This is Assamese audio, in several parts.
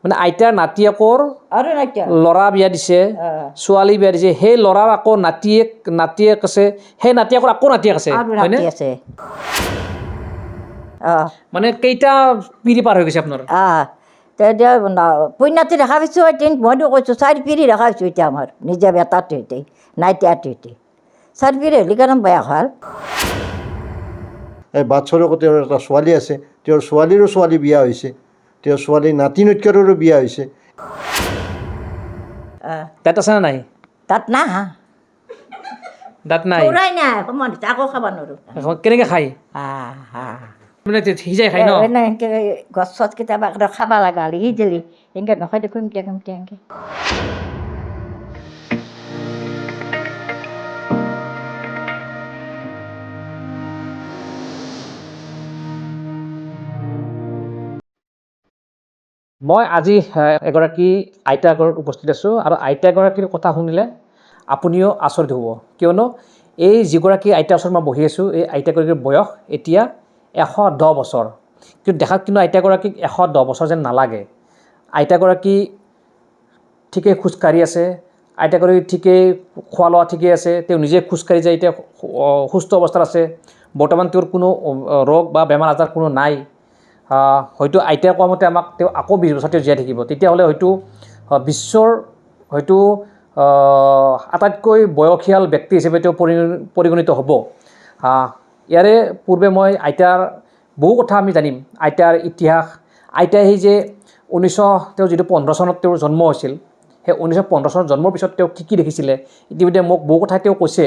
মানে আইতাৰ নাতিয়েকৰ আৰু নাইকিয়া ল'ৰা বিয়া দিছে ছোৱালী বিয়া দিছে সেই ল'ৰাৰ আকৌ নাতিয়েক আছে সেই নাতিয়েকৰ আকৌ নাতিয়েক আছে আৰু হয়নে নাতি আছে মানে কেইটা পিঢ়ি পাৰ হৈ গৈছে আপোনাৰ তেতিয়া পইনাতি দেখা পাইছোঁ এদিন মইতো কৈছোঁ 4 পিঢ়ি দেখা পাইছোঁ এতিয়া আমাৰ নিজে বেটাটো হেঁতে নাইতিয়াটো হেঁতে 4 পিঢ়ি হ'লে কাৰণ বেয়া হ'ল এই বাটচৰকো তেওঁৰ এটা ছোৱালী আছে তেওঁৰ ছোৱালীৰো ছোৱালী বিয়া হৈছে তেওঁৰ ছোৱালী নাতি নৈতকৰৰো বিয়া হৈছে দাঁত আছে নে নাই তাত না দাঁত নাই চৌৰাই নাই সময় আকৌ খাব নোৱাৰোঁ কেনেকৈ খায় মানে সিজাই খায় ন এনেকৈ গছত কেতিয়াবা খাব লগা হ'লে সিজিলি এনেকৈ নখাই দেখোন এমটিয়া এনেকৈ মই আজি এগৰাকী আইতাৰ ঘৰত উপস্থিত আছোঁ আৰু আইতাগৰাকীৰ কথা শুনিলে আপুনিও আচৰিত হ'ব কিয়নো এই যিগৰাকী আইতাৰ ওচৰত মই বহি আছোঁ এই আইতাগৰাকীৰ বয়স এতিয়া 110 বছৰ কিন্তু দেখাত কিন্তু আইতাগৰাকীক 110 বছৰ যেন নালাগে আইতাগৰাকী ঠিকেই খোজকাঢ়ি আছে আইতাগৰাকী ঠিকেই খোৱা লোৱা ঠিকেই আছে তেওঁ নিজে খোজকাঢ়ি যায় এতিয়া সুস্থ অৱস্থাত আছে বৰ্তমান তেওঁৰ কোনো ৰোগ বা বেমাৰ আজাৰ কোনো নাই হয়তো আইতাই কোৱা মতে আমাক তেওঁ আকৌ 20 বছৰ তেওঁ জীয়াই থাকিব তেতিয়াহ'লে হয়তো বিশ্বৰ হয়তো আটাইতকৈ বয়সীয়াল ব্যক্তি হিচাপে তেওঁ পৰিগণিত হ'ব ইয়াৰে পূৰ্বে মই আইতাৰ বহু কথা আমি জানিম আইতাৰ ইতিহাস আইতাই সেই যে 1900 যিটো 15 চনত তেওঁৰ জন্ম হৈছিল সেই 1915 চনত জন্মৰ পিছত তেওঁ কি দেখিছিলে ইতিমধ্যে মোক বহু কথা তেওঁ কৈছে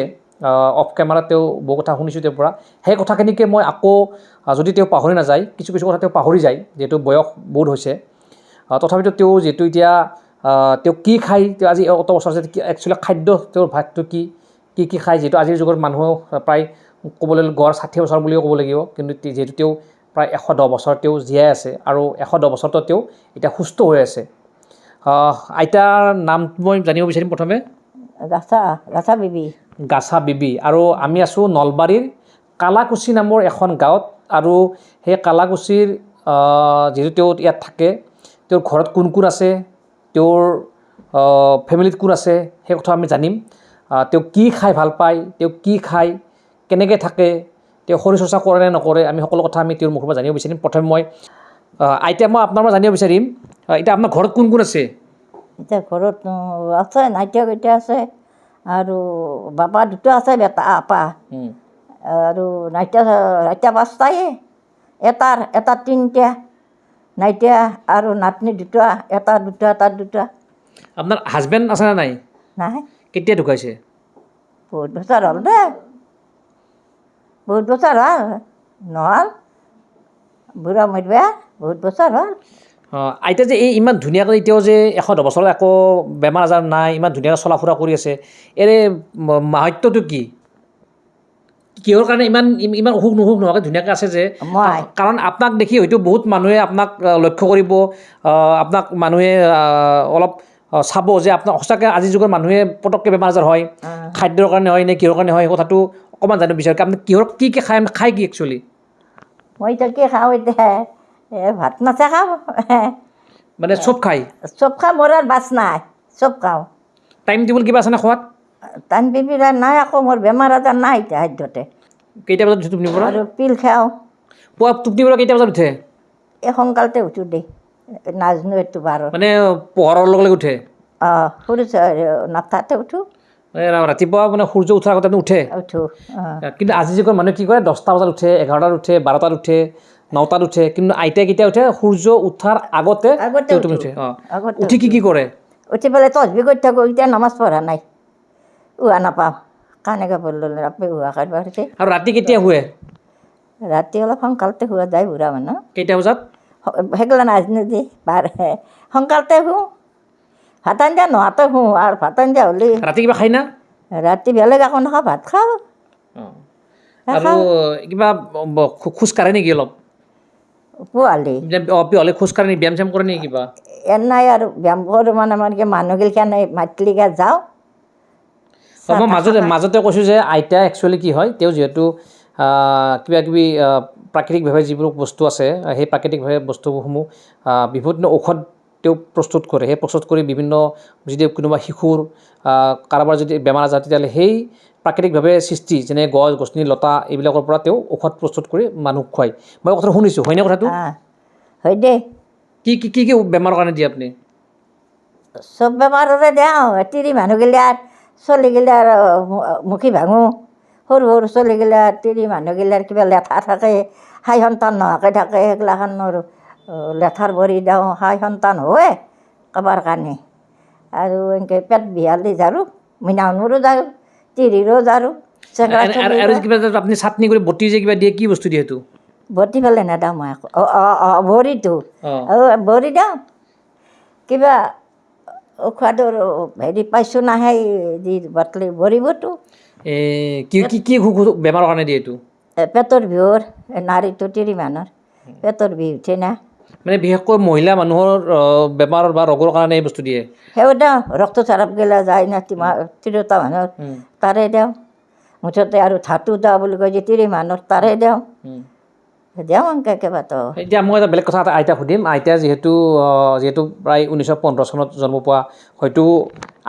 অফ কেমেৰাত তেওঁ বহু কথা শুনিছোঁ তেওঁৰ পৰা সেই কথাখিনিকে মই আকৌ যদি তেওঁ পাহৰি নাযায় কিছু কথা তেওঁ পাহৰি যায় যিহেতু বয়স বহুত হৈছে তথাপিতো তেওঁ যিহেতু এতিয়া তেওঁ কি খায় তেওঁ আজি অত বছৰ আছে একচুৱেলি খাদ্য তেওঁৰ ভাগটো কি খায় যিহেতু আজিৰ যুগৰ মানুহ প্ৰায় ক'বলৈ গড় 60 বছৰ বুলিও ক'ব লাগিব কিন্তু যিহেতু তেওঁ প্ৰায় 110 বছৰ তেওঁ জীয়াই আছে আৰু 110 বছৰতো তেওঁ এতিয়া সুস্থ হৈ আছে আইতাৰ নাম মই জানিব বিচাৰিম প্ৰথমে গাছা বিবি আৰু আমি আছোঁ নলবাৰীৰ কালাকুছি নামৰ এখন গাঁৱত আৰু সেই কালাকুছিৰ যিহেতু তেওঁ ইয়াত থাকে তেওঁৰ ঘৰত কোন কোন আছে তেওঁৰ ফেমিলিত কোন আছে সেই কথা আমি জানিম তেওঁ কি খাই ভাল পায় তেওঁ কি খায় কেনেকৈ থাকে তেওঁ শৰীৰ চৰ্চা কৰে নে নকৰে আমি সকলো কথা আমি তেওঁৰ মুখৰ পৰা জানিব বিচাৰিম প্ৰথমে মই আইতা মই আপোনাৰ পৰা জানিব বিচাৰিম এতিয়া আপোনাৰ ঘৰত কোন কোন আছে এতিয়া ঘৰত আছে নাইতিয়া কেইটা আছে আৰু বাপা দুটা আছে বেটা আপা আৰু নাইতিয়া 5টাই এটাৰ 3টা নাইতিয়া আৰু নাতনি দুটা এটা দুটা আপোনাৰ হাজবেণ্ড আছে নে নাই নাই কেতিয়া ঢুকাইছে বহুত বছৰ হ'ল দে বহুত বছৰ হ'ল নহ'ল বুঢ়া মৰিবা বহুত বছৰ হ'ল আইতা যে এই ইমান ধুনীয়াকৈ এতিয়াও যে 110 বছৰত একো বেমাৰ আজাৰ নাই ইমান ধুনীয়াকৈ চলা ফুৰা কৰি আছে এৰে মাহাত্যটো কি কিহৰ কাৰণে ইমান অসুখ নোহোৱাকৈ ধুনীয়াকৈ আছে যে কাৰণ আপোনাক দেখি হয়তো বহুত মানুহে আপোনাক লক্ষ্য কৰিব আপোনাক মানুহে অলপ চাব যে আপোনাক সঁচাকৈ আজিৰ যুগৰ মানুহে পটককৈ বেমাৰ আজাৰ হয় খাদ্যৰ কাৰণে হয় নে কিহৰ কাৰণে হয় কথাটো অকণমান জানিব বিচাৰোঁ আপুনি কি খায় কি একচুৱেলি মই এতিয়া কি খাওঁ এতিয়া ভাত মাছে খাওঁ মানে চব খায় মোৰ আৰু বাছ নাই চব খাওঁ টাইম টেবুল কিবা আছেনে খোৱাত টাইম টেবুল নাই আকৌ মোৰ বেমাৰ আজাৰ নাই এতিয়া খাদ্যতে কেইটা বজাত উঠে টোপনিৰ পৰা আৰু পিল খাওঁ পুৱা টোপনিৰ পৰা কেইটা বজাত উঠে এই সোনকালতে উঠোঁ দেই নাজানো এইটো বাৰু মানে পোহৰৰ লগে লগে উঠে সৰু নাথাতে উঠোঁ ৰাতিপুৱা মানে সূৰ্য উঠাৰ আগতে আপুনি উঠে কিন্তু আজিৰ যুগৰ মানুহে কি কৰে 10টা বজাত উঠে 11টাত উঠে 12টাত উঠে 9টাত উঠে কিন্তু আইতাই কেতিয়া উঠে সূৰ্য উঠাৰ আগতে তুমি উঠে উঠি কি কৰে উঠি পেলাই তছবি কৰি থাকোঁ এতিয়া নামাজ পঢ়া নাই নাপাওঁ কানেকৈ পঢ়লো ৰাতি কাঢ়িব হৈছে আৰু ৰাতি কেতিয়া শুৱে ৰাতি অলপ সোনকালতে শুৱা যায় বুঢ়া মানুহ কেইটা বজাত সেইগিলা নাজানো যে সোনকালতে শুওঁ ভাত আঞ্জা নোহাতে শুওঁ আৰু ভাত আঞ্জা হ'লে ৰাতি কিবা খাই না ৰাতি বেলেগ একো নাখাওঁ ভাত খাওঁ আৰু কিবা খোজ কাঢ়ে নেকি অলপ পুৱালি খোজ কাঢ়ে নেকি ব্যায়াম চ্যায়াম কৰে নেকি কিবা নাই আৰু ব্যায়াম কৰোঁ মানে মানুহগিলাখানে মাতিলিকে যাওঁ মই মাজতে কৈছোঁ যে আইতা একচুৱেলি কি হয় তেওঁ যিহেতু কিবা কিবি প্ৰাকৃতিকভাৱে যিবোৰ বস্তু আছে সেই প্ৰাকৃতিকভাৱে বস্তুসমূহ বিভিন্ন ঔষধ তেওঁ প্ৰস্তুত কৰে সেই প্ৰস্তুত কৰি বিভিন্ন যদি কোনোবা শিশুৰ কাৰোবাৰ যদি বেমাৰ আজাৰ তেতিয়াহ'লে সেই প্ৰাকৃতিকভাৱে সৃষ্টি যেনে গছ গছনি লতা এইবিলাকৰ পৰা তেওঁ ঔষধ প্ৰস্তুত কৰি মানুহক খুৱায় মই কথাটো শুনিছোঁ হয়নে কথাটো হয় দে কি কি কি কি বেমাৰৰ কাৰণে দিয়ে আপুনি চব বেমাৰৰে দেওঁ তিৰি মানুহগিলাৰ চলিগিলাৰ মুখি ভাঙো সৰু সৰু চলিগিলাৰ তিৰি মানুহগিলাৰ কিবা লেঠা থাকে হাই সন্তান নোহোৱাকৈ থাকে সেইগিলাখনৰ লেঠাৰ ভৰি দিওঁ হাই সন্তান হয় কাৰোবাৰ কাৰণে আৰু এনেকৈ পেট বিহালি জাৰো মীনাউনৰো জাৰো তিৰিৰো জাৰো চেংৰা আৰু কিবা যে আপুনি চাটনি কৰি বটি যে কিবা দিয়ে কি বস্তু দিয়ে সেইটো বটি পেলাই নেদাওঁ মই আকৌ ভৰিটো অঁ ভৰি দিওঁ কিবা ঔষধৰ হেৰি পাইছোঁ নাহে দি বাটলি ভৰিবতো কি কি কি বেমাৰৰ কাৰণে দিয়ে এইটো পেটৰ বিহুৰ নাৰীটো তিৰি মানুহৰ পেটৰ বিষ উঠে না মানে বিশেষকৈ মহিলা মানুহৰ বেমাৰ বা ৰোগৰ কাৰণে এই বস্তু দিয়ে সেও দিওঁ ৰক্তচাপ গেলা যায় না তিৰোতা মানুহৰ তাৰে দিওঁ মুঠতে আৰু ধাতু দিওঁ বুলি কয় যে তিৰি মানুহৰ তাৰে দিওঁ দিওঁ এনেকৈ কেইবাটাও এতিয়া মই এটা বেলেগ কথা এটা আইতাক সুধিম আইতা যিহেতু প্ৰায় 1915 চনত জন্ম পোৱা হয়তো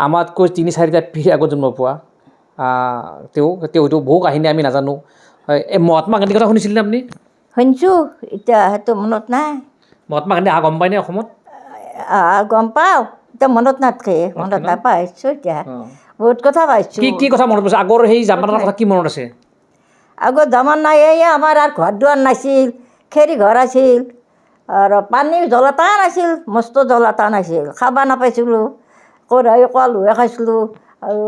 আমাতকৈ 3-4টা পিঢ়ি আগত জন্ম পোৱা তেওঁ হয়তো বহু কাহিনী আমি নাজানো এই মহাত্মা গান্ধীৰ কথা শুনিছিলনে আপুনি শুনিছোঁ এতিয়া সেইটো মনত নাই মহাত্মা গান্ধী গম পায়নে অসমত গম পাওঁ এতিয়া মনত নাথাকে মনত নাপাইছোঁ এতিয়া বহুত কথা পাইছোঁ কি কি কথা মনত পৰিছে আগৰ সেই জামানাৰ কথা কি মনত আছে আগত জামান নাই এই আমাৰ আৰু ঘৰ দুৱাৰ নাছিল খেৰী ঘৰ আছিল আৰু পানী জলতান আছিল মস্ত জলতান আছিল খাব নাপাইছিলোঁ কল হৈ খাইছিলোঁ আৰু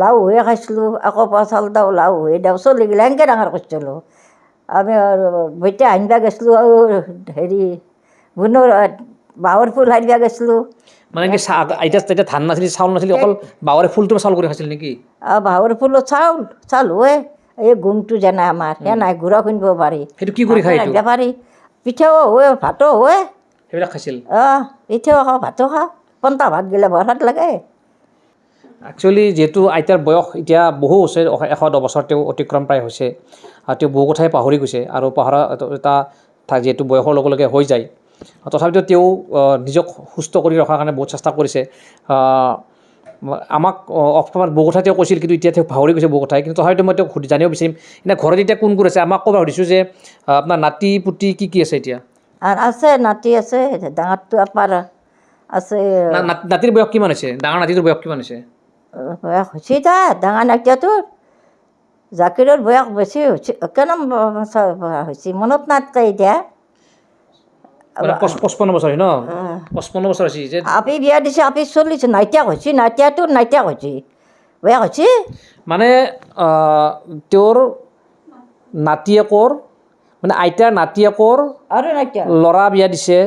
লাও হৈ খাইছিলোঁ আকৌ পচাল দাও লাও হৈ দাও চলিগিলা সেনেকৈ ডাঙৰ কৰিছিলোঁ আমি আৰু বইতা আনিব গৈছিলোঁ আৰু হেৰি বুনৰ বাঁহৰ ফুল হাৰিব গৈছিলোঁ মানে কি আইতা তেতিয়া ধান নাছিল চাউল নাছিল অকল বাঁহৰে ফুলটো চাউল কৰি খাইছিল নেকি বাঁহৰ ফুলৰ চাউল হয় এই গুমটো যেনে আমাৰ সেনাই গুড়া খুন্দিব পাৰি সেইটো কি কৰি খায় ৰান্ধিব পাৰি পিঠাও হয় ভাতো হয় সেইবিলাক খাইছিল পিঠাও খাওঁ ভাতো খাওঁ পন্তা ভাত গিলে বৰ ভাত লাগে একচুৱেলি যিহেতু আইতাৰ বয়স এতিয়া বহু হৈছে 110 বছৰ তেওঁ অতিক্ৰম প্ৰায় হৈছে আৰু তেওঁ বহু কথাই পাহৰি গৈছে আৰু পাহৰা এটা যিহেতু বয়সৰ লগে লগে হৈ যায় তথাপিতো তেওঁ নিজক সুস্থ কৰি ৰখাৰ কাৰণে বহুত চেষ্টা কৰিছে আমাক অসমত বহু কথা তেওঁ কৈছিল কিন্তু এতিয়া তেওঁ পাহৰি গৈছে বহু কথাই কিন্তু তথাপিতো মই তেওঁক জানিব বিচাৰিম এতিয়া ঘৰত এতিয়া কোন কোন আছে আমাক ক'ব সুধিছোঁ যে আপোনাৰ নাতি পুতি কি কি আছে এতিয়া আৰু আছে নাতি আছে ডাঙৰটো আপাৰ আছে নাতিৰ বয়স কিমান হৈছে ডাঙৰ নাতিটোৰ বয়স কিমান হৈছে বয়স হৈছে তাৰ ডাঙৰ নাতিটোৰ জাকিৰৰ বয়স বেছি হৈছে কেনে হৈছে মনত নাথাকে এতিয়া 55 বছৰ ন 55 বছৰ হৈছে যে আপি বিয়া দিছে আপি চলিছে নাইতিয়াক হৈছে নাইতিয়াক হৈছে বয়স হৈছে মানে তেওঁৰ নাতিয়েকৰ মানে আইতাৰ নাতিয়েকৰ আৰু নাইতিয়া ল'ৰা বিয়া দিছে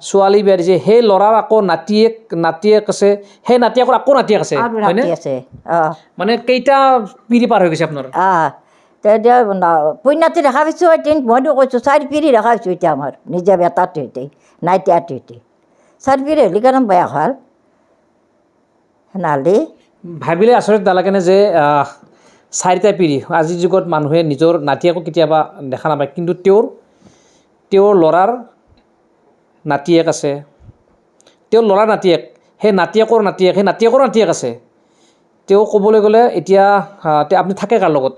ছোৱালী বিয়া দিছে সেই ল'ৰাৰ আকৌ নাতিয়েক আছে সেই নাতিয়েকৰ আকৌ নাতিয়েক আছে আৰু হয়নে নাতি আছে মানে কেইটা পিঢ়ি পাৰ হৈ গৈছে আপোনাৰ তেতিয়া পইনাতি দেখা পাইছোঁ মইতো কৈছোঁ 4 পিঢ়ি দেখা পাইছোঁ এতিয়া আমাৰ নিজে বেটাটো এতিয়া নাইতিয়াটো এতিয়া 4 পিঢ়ি হ'লে কাৰণ বেয়া হ'ল সেনালি ভাবিলে আচৰিত নালাগেনে যে 4টা পিঢ়ি আজিৰ যুগত মানুহে নিজৰ নাতিয়েকো কেতিয়াবা দেখা নাপায় কিন্তু তেওঁৰ ল'ৰাৰ নাতিয়েক আছে তেওঁৰ ল'ৰাৰ নাতিয়েক সেই নাতিয়েকৰ নাতিয়েক আছে তেওঁ ক'বলৈ গ'লে এতিয়া আপুনি থাকে কাৰ লগত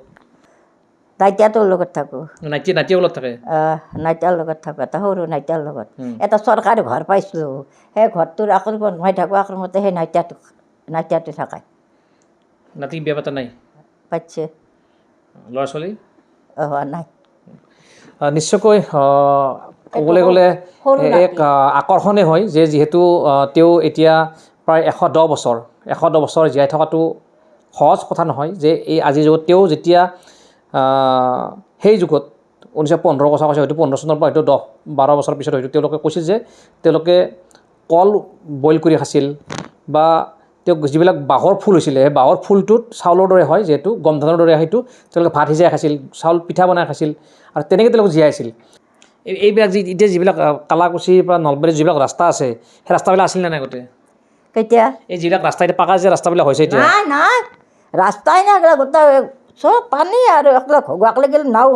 নাইতিয়াটোৰ লগত থাকোঁ নাতিয়েকৰ লগত থাকে নাইতিয়াৰ লগত থাকোঁ এটা সৰু নাইতিয়াৰ লগত এটা চৰকাৰী ঘৰ পাইছিলোঁ সেই ঘৰটোৰ আক্ৰমণ মই থাকোঁ আক্ৰমণতে সেই নাইতিয়াটো থাকে নাতি বিয়া পাতা নাই পাইছে ল'ৰা ছোৱালী হোৱা নাই নিশ্চয়কৈ ক'বলৈ গ'লে এক আকৰ্ষণেই হয় যে যিহেতু তেওঁ এতিয়া প্ৰায় 110 বছৰ জীয়াই থকাটো সহজ কথা নহয় যে এই আজিৰ যুগত তেওঁ যেতিয়া সেই যুগত 1915 কথা কৈছে হয়তো 15 চনৰ পৰা হয়তো 10-12 বছৰ পিছত হয়তো তেওঁলোকে কৈছিল যে তেওঁলোকে কল বইল কৰি খাইছিল বা তেওঁ যিবিলাক বাঁহৰ ফুল হৈছিলে সেই বাঁহৰ ফুলটোত চাউলৰ দৰে হয় যিহেতু গম ধানৰ দৰে সেইটো তেওঁলোকে ভাত সিজাই খাইছিল চাউল পিঠা বনাই খাইছিল আৰু তেনেকৈ তেওঁলোকে জীয়াই আছিল এইবিলাক এতিয়া যিবিলাক কালাকুছিৰ পৰা নলবাৰীৰ যিবিলাক ৰাস্তা আছে সেই ৰাস্তাবিলাক আছিল নে নাই আগতে কেতিয়া এই যিবিলাক ৰাস্তা এতিয়া পাকা যে ৰাস্তাবিলাক হৈছে এতিয়া নাই ৰাস্তাই নাই গোটেই চব পানী আৰু একলা ঘোগাক লাগিল নাও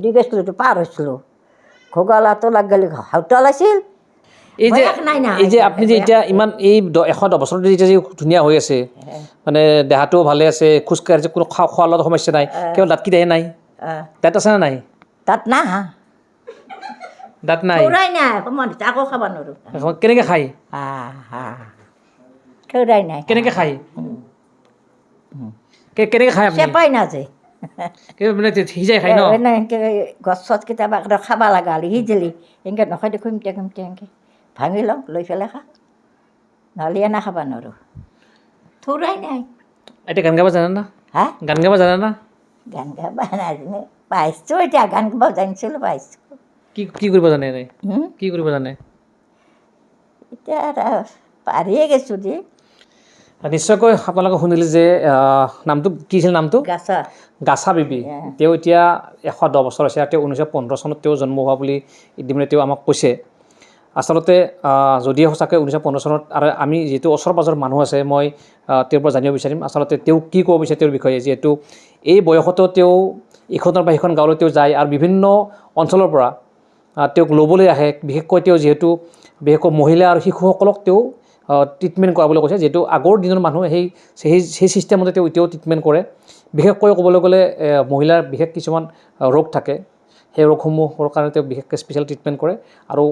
দি গৈছিলোঁ পাৰ হৈছিলোঁ ঘোগালাটো লাগ গ'লে হাউতাল আছিল এই যে বয়স নাই না এই যে আপুনি যে এতিয়া ইমান এই 110 বছৰ এতিয়া যে ধুনীয়া হৈ আছে মানে দেহাটো ভালে আছে খোজকাঢ়ি আছে কোনো খোৱা লোৱাত সমস্যা নাই কেৱল দাঁতকেইটাহে নাই দাঁত আছে নে নাই তাত না দাঁত নাই থৌৰাই নাই মই আকৌ খাব নোৱাৰোঁ কেনেকৈ খায় থৌৰাই নাই কেনেকৈ খায় কেনেকৈ খায় আপুনি চেপাই নাযায় মানে সিজাই খায় ন এনেকৈ গছ চছ কেতিয়াবা খাব লগা হ'লে সিজিলি এনেকৈ নখাই দেখোঁ খুমটে এনেকৈ ভাঙি লওঁ লৈ পেলাই খা নহ'লে এনে খাব নোৱাৰোঁ থৌৰাই নাই এতিয়া গান গাব জানে না হা গান গাব জানে না গান গাব নাজানে পাইছোঁ এতিয়া গান গাব জানিছিলোঁ পাইছোঁ কি কি কৰিব জানে এনেই কি কৰিব জানে এতিয়া পাৰিয়ে গৈছোঁ দেই নিশ্চয়কৈ আপোনালোকে শুনিলে যে নামটো কি আছিল নামটো গাছা গাছা বিবি তেওঁ এতিয়া 110 বছৰ হৈছে আৰু তেওঁ 1915 চনত তেওঁ জন্ম হোৱা বুলি ইতিমধ্যে তেওঁ আমাক কৈছে আচলতে যদিও সঁচাকৈ 1915 চনত আৰু আমি যিহেতু ওচৰ পাজৰ মানুহ আছে মই তেওঁৰ পৰা জানিব বিচাৰিম আচলতে তেওঁ কি ক'ব বিচাৰে তেওঁৰ বিষয়ে যিহেতু এই বয়সতো তেওঁ ইখনৰ পৰা সিখন গাঁৱলৈ তেওঁ যায় আৰু বিভিন্ন অঞ্চলৰ পৰা তেওঁক ল'বলৈ আহে বিশেষকৈ তেওঁ যিহেতু বিশেষকৈ মহিলা আৰু শিশুসকলক তেওঁ ট্ৰিটমেণ্ট কৰাবলৈ কৈছে যিহেতু আগৰ দিনৰ মানুহে সেই ছিষ্টেমতে তেওঁ এতিয়াও ট্ৰিটমেণ্ট কৰে বিশেষকৈ ক'বলৈ গ'লে মহিলাৰ বিশেষ কিছুমান ৰোগ থাকে সেই ৰোগসমূহৰ কাৰণে তেওঁ বিশেষকৈ স্পেচিয়েল ট্ৰিটমেণ্ট কৰে আৰু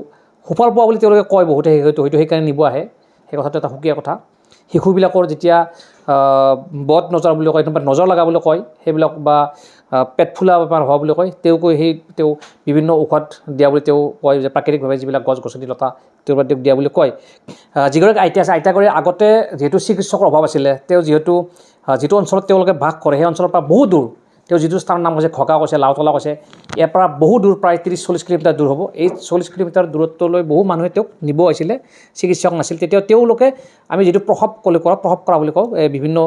সুফল পোৱা বুলি তেওঁলোকে কয় বহুতে হয়তো সেইকাৰণে নিব আহে সেই কথাটো এটা সুকীয়া কথা শিশুবিলাকৰ যেতিয়া বদ নজৰ বুলি কয় নজৰ লগা বুলি কয় সেইবিলাক বা পেট ফুলা বেমাৰ হোৱা বুলি কয় তেওঁকৈ তেওঁ বিভিন্ন ঔষধ দিয়া বুলি তেওঁ কয় যে প্ৰাকৃতিকভাৱে যিবিলাক গছ গছনি লতা তেওঁৰ পৰা তেওঁক দিয়া বুলি কয় যিগৰাকী আইতা আছে আইতাগৰাকী আগতে যিহেতু চিকিৎসকৰ অভাৱ আছিলে তেওঁ যিটো অঞ্চলত তেওঁলোকে বাস কৰে সেই অঞ্চলৰ পৰা বহু দূৰ তেওঁ যিটো স্থানৰ নাম কৈছে খকা কৈছে লাওতলা কৈছে ইয়াৰ পৰা বহু দূৰ প্ৰায় 30-40 কিলোমিটাৰ দূৰ হ'ব এই 40 কিলোমিটাৰ দূৰত্বলৈ বহু মানুহে তেওঁক নিব আহিছিলে চিকিৎসক নাছিল তেতিয়া তেওঁলোকে আমি যিটো প্ৰসৱ কৰা বুলি কওঁ বিভিন্ন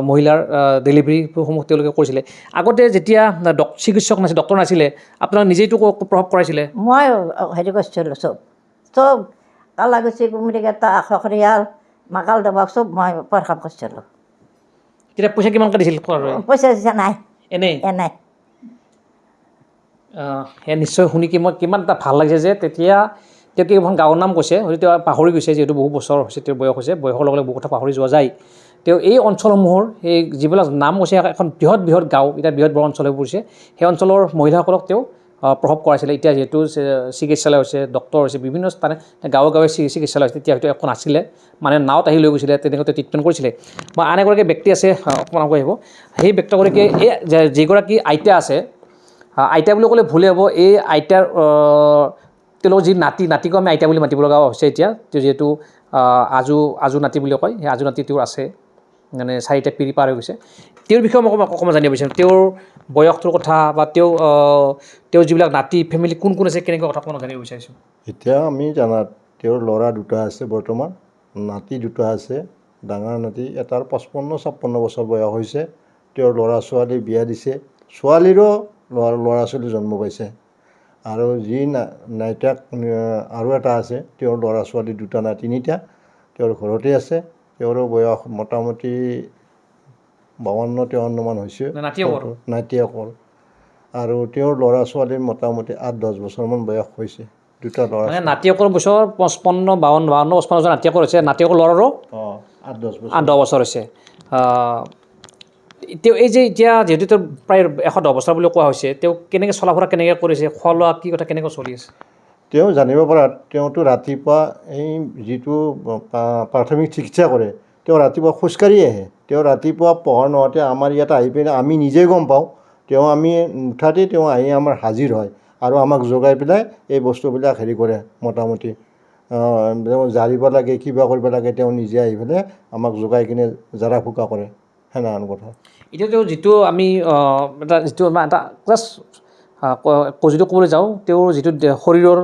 মহিলাৰ ডেলিভাৰীসমূহ তেওঁলোকে কৰিছিলে আগতে যেতিয়া চিকিৎসক নাছিল ডক্টৰ নাছিলে আপোনাক নিজেইতো প্ৰসৱ কৰাইছিলে মই হেৰি কৰিছিলোঁ চব কালাগুচি কুমৰিকেইটা আখৰিয়াল মাকাল দবাক চব মই প্ৰসৱ কৰিছিলোঁ তেতিয়া পইচা কিমানকৈ দিছিল পইচা চইচা নাই এনেই এনেই সেয়া নিশ্চয় শুনি মই কিমান এটা ভাল লাগিছে যে তেতিয়া তেওঁ কেইখন গাঁৱৰ নাম কৈছে হয়তো তেওঁ পাহৰি গৈছে যিহেতু বহু বছৰ হৈছে তেওঁৰ বয়স হৈছে বয়সৰ লগে লগে বহু কথা পাহৰি যোৱা যায় তেওঁ এই অঞ্চলসমূহৰ এই যিবিলাক নাম কৈছে এখন বৃহৎ গাঁও এতিয়া বৃহৎ বৰ অঞ্চল হৈ পৰিছে সেই অঞ্চলৰ মহিলাসকলক তেওঁ প্ৰসৱ কৰাইছিলে এতিয়া যিহেতু চিকিৎসালয় হৈছে ডক্টৰ হৈছে বিভিন্ন স্থানে গাঁৱে চিকিৎসালয় হৈছে তেতিয়া হয়তো একো নাছিলে মানে নাৱত আহি লৈ গৈছিলে তেনেকৈ ট্ৰিটমেণ্ট কৰিছিলে বা আন এগৰাকী ব্যক্তি আছে অকণমান আগুৱাই আহিব সেই ব্যক্তিগৰাকীয়ে এই যিগৰাকী আইতা আছে আইতা বুলি ক'লে ভুলে হ'ব এই আইতাৰ তেওঁলোকৰ যি নাতিকো আমি আইতা বুলি মাতিব লগা হৈছে এতিয়া তেওঁ যিহেতু আজু নাতি বুলি কয় সেই আজু নাতি তেওঁৰ আছে মানে 4টা পিঢ়ি পাৰ হৈ গৈছে তেওঁৰ বিষয়ে মই অকণমান জানিব বিচাৰিম তেওঁৰ বয়সটোৰ কথা বা তেওঁৰ যিবিলাক নাতি ফেমিলি কোন আছে কেনেকুৱা কথা অকণমান জানিব বিচাৰিছোঁ এতিয়া আমি জানাত তেওঁৰ ল'ৰা দুটা আছে বৰ্তমান নাতি দুটা আছে ডাঙৰ নাতি এটাৰ 55-56 বছৰ বয়স হৈছে তেওঁৰ ল'ৰা ছোৱালী বিয়া দিছে ছোৱালীৰো ল'ৰা ছোৱালী জন্ম পাইছে আৰু যি নাইতাক আৰু এটা আছে তেওঁৰ ল'ৰা ছোৱালী দুটা নাই তিনিটা তেওঁৰ ঘৰতে আছে তেওঁৰো বয়স মোটামুটি 52-53 মান হৈছে নাতিয়েকৰ আৰু তেওঁৰ ল'ৰা ছোৱালীৰ মোটামুটি 8-10 বছৰমান বয়স হৈছে দুটা ল'ৰা নাতিয়েকৰ বছৰ 55-52 বছৰ নাতিয়েকৰ হৈছে নাতিয়েকৰ ল'ৰাৰো 8-10 বছৰ হৈছে তেওঁ এই যে এতিয়া যিহেতু তেওঁ প্ৰায় 110 বছৰ বুলি কোৱা হৈছে তেওঁ কেনেকৈ চলা ফুৰা কেনেকৈ কৰিছে খোৱা লোৱা কি কথা কেনেকৈ চলি আছে তেওঁ জানিব পৰাত তেওঁতো ৰাতিপুৱা এই যিটো প্ৰাথমিক চিকিৎসা কৰে তেওঁ ৰাতিপুৱা খোজকাঢ়ি আহে তেওঁ ৰাতিপুৱা পোহৰ নহওঁতে আমাৰ ইয়াত আহি পিনে আমি নিজেই গম পাওঁ তেওঁ আমি নুঠাতেই তেওঁ আহি আমাৰ হাজিৰ হয় আৰু আমাক জগাই পেলাই এই বস্তুবিলাক হেৰি কৰে মোটামুটি তেওঁ জাৰিব লাগে কিবা কৰিব লাগে তেওঁ নিজে আহি পেলাই আমাক জগাই কিনে জাৰা ফুকা কৰে সেনেহেন কথা এতিয়া তেওঁ যিটো আমি এটা জাষ্ট যদি ক'বলৈ যাওঁ তেওঁৰ যিটো শৰীৰৰ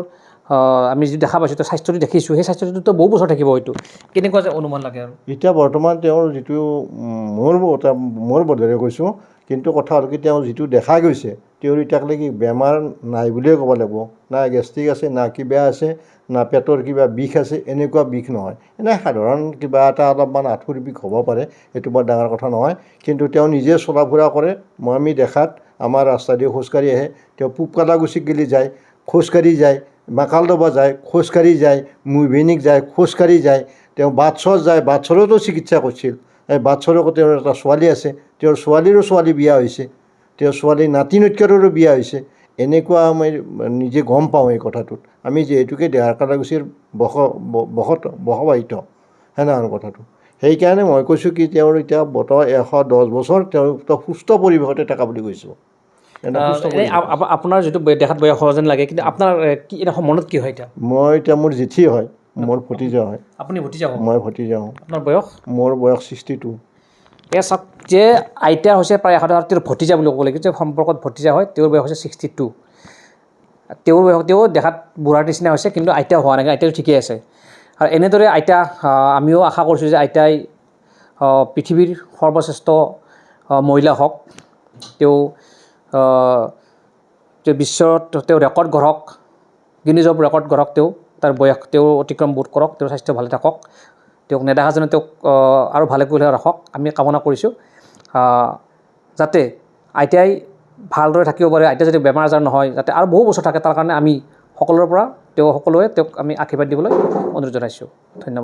আমি যিটো দেখা পাইছোঁ তেওঁ স্বাস্থ্যটো দেখিছোঁ সেই স্বাস্থ্যটোতো বহু বছৰ থাকিব হয়তো কেনেকুৱা যে অনুমান লাগে আৰু এতিয়া বৰ্তমান তেওঁৰ যিটো মোৰ বোধেৰে কৈছোঁ কিন্তু কথা হ'ল কি তেওঁ যিটো দেখা গৈছে তেওঁৰ এতিয়ালৈকে বেমাৰ নাই বুলিয়ে ক'ব লাগিব না গেষ্ট্ৰিক আছে না কিবা আছে না পেটৰ কিবা বিষ আছে এনেকুৱা বিষ নহয় এনে সাধাৰণ কিবা এটা অলপমান আঁঠুৰ বিষ হ'ব পাৰে সেইটো বৰ ডাঙৰ কথা নহয় কিন্তু তেওঁ নিজে চলা ফুৰা কৰে আমি দেখাত আমাৰ ৰাস্তা দি খোজকাঢ়ি আহে তেওঁ পূব কালাগুচিক গেলি যায় খোজকাঢ়ি যায় মাকালদবা যায়, খোজকাঢ়ি যায়, মুভেনিক যায়, খোজকাঢ়ি যায়, তেওঁ বাটচৰ যায়, বাটচৰতো চিকিৎসা কৰিছিল। এই বাটচৰকো তেওঁৰ এটা ছোৱালী আছে, তেওঁৰ ছোৱালীৰো ছোৱালী বিয়া হৈছে, তেওঁৰ ছোৱালীৰ নাতি নৈতকৰো বিয়া হৈছে। এনেকুৱা মই নিজে গম পাওঁ এই কথাটোত। আমি যিহেতুকে দেহাৰকাটাগুচিৰ বসবাহিত সেনেহেন কথাটো। সেইকাৰণে মই কৈছোঁ কি তেওঁৰ এতিয়া বৰ্তমান 110 বছৰ, তেওঁ এটা সুস্থ পৰিৱেশতে থকা বুলি কৈছোঁ। আপোনাৰ যিটো দেখাত বয়স হোৱা যেন লাগে, কিন্তু আপোনাৰ কি মনত কি হয় এতিয়া? মই এতিয়া মোৰ জেঠী হয়, মোৰ ভতিজা হয়। আপুনি ভতিজা হ'ব? মই ভতিজা হওঁ। আপোনাৰ বয়স? মোৰ বয়স 62। এয়া চাওক যে আইতা হৈছে প্ৰায় 110, তেওঁৰ ভতিজা বুলি ক'ব লাগিব, যে সম্পৰ্কত ভতিজা হয়, তেওঁৰ বয়স হৈছে 62। তেওঁৰ বয়স, তেওঁ দেখাত বুঢ়াৰ নিচিনা হৈছে, কিন্তু আইতা হোৱা নাই, আইতাটো ঠিকেই আছে। আৰু এনেদৰে আইতা, আমিও আশা কৰিছোঁ যে আইতাই পৃথিৱীৰ সৰ্বশ্ৰেষ্ঠ মহিলা হওক, তেওঁ বিশ্বত তেওঁ ৰেকৰ্ড গঢ়ক, গিনিজ ৱৰ্ল্ড ৰেকৰ্ড গঢ়ক, তাৰ বয়স তেওঁ অতিক্ৰম বোধ কৰক, তেওঁৰ স্বাস্থ্য ভালে থাকক, তেওঁক নেদেখাজনে তেওঁক আৰু ভালে কৰি ৰাখক, আমি কামনা কৰিছোঁ। যাতে আইতাই ভালদৰে থাকিব পাৰে, আইতা যাতে বেমাৰ আজাৰ নহয়, যাতে আৰু বহু বছৰ থাকে, তাৰ কাৰণে আমি সকলোৰে পৰা সকলোৱে তেওঁক আমি আশীৰ্বাদ দিবলৈ অনুৰোধ জনাইছোঁ। ধন্যবাদ।